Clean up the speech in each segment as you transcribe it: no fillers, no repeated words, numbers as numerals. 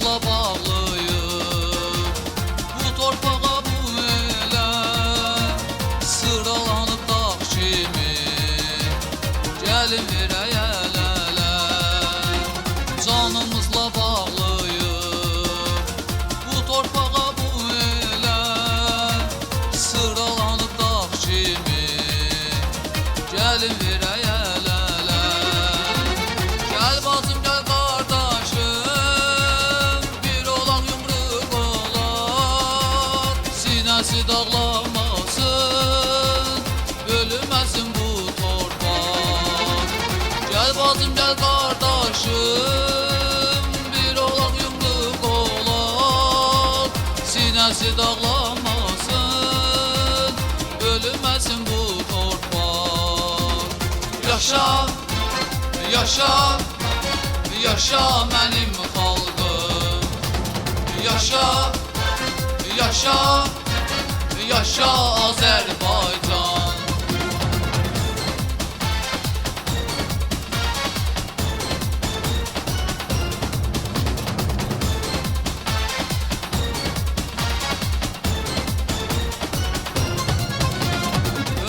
canımızla bağlıyıq. Bu torpağa bu elə sıralanıb dağ kimi, gəlin verək əl-ələ. Canımızla bağlıyıq. Bu torpağa bu elə sıralanıb dağ kimi, gəlin verək əl-ələ. Gəl bacım, gəl qardaşım, bir olan yumruq olar. Sinəsi dağlamasın, bölünməsin bu torpaq. Gəl bacım, gəl qardaşım, bir olan yumruq olar. Sinəsi dağlamasın, bölünməsin bu torpaq. Yaşa, yaşa, yaşa mənim xalqım. Yaşa, yaşa, yaşa Azərbaycan.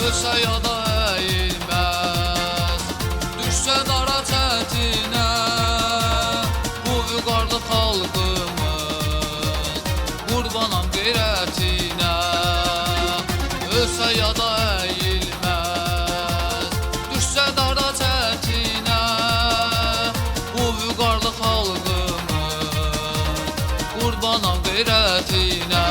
Ölsə ya da əyilməz, düşsə dara çətinə, bu vüqarlı xalqımız qurbanam qeyrətinə. Ölsə ya da əyilməz, düşsə dara çətinə, bu vüqarlı xalqımız qurbanam qeyrətinə.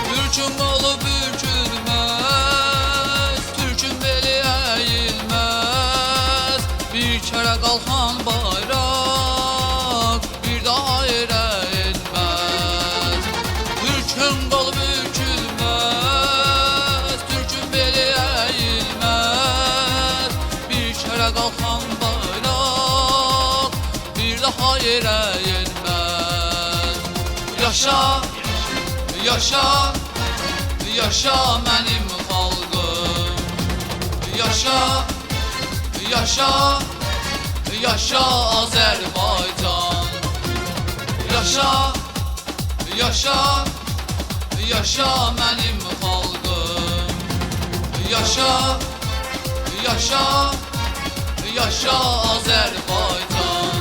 Türküm olub bürkülməz, Türküm beli əyilməz. Bir kərə qalxan bayraq bir daha yerə etməz. Türküm olub bürkülməz, Türküm beli əyilməz. Bir kərə qalxan bayraq bir daha yerə etməz. Yaşa, yaşa, yaşa mənim xalqım. Yaşa, yaşa, yaşa Azərbaycan. Yaşa, yaşa, yaşa mənim xalqım. Yaşa, yaşa, yaşa Azərbaycan.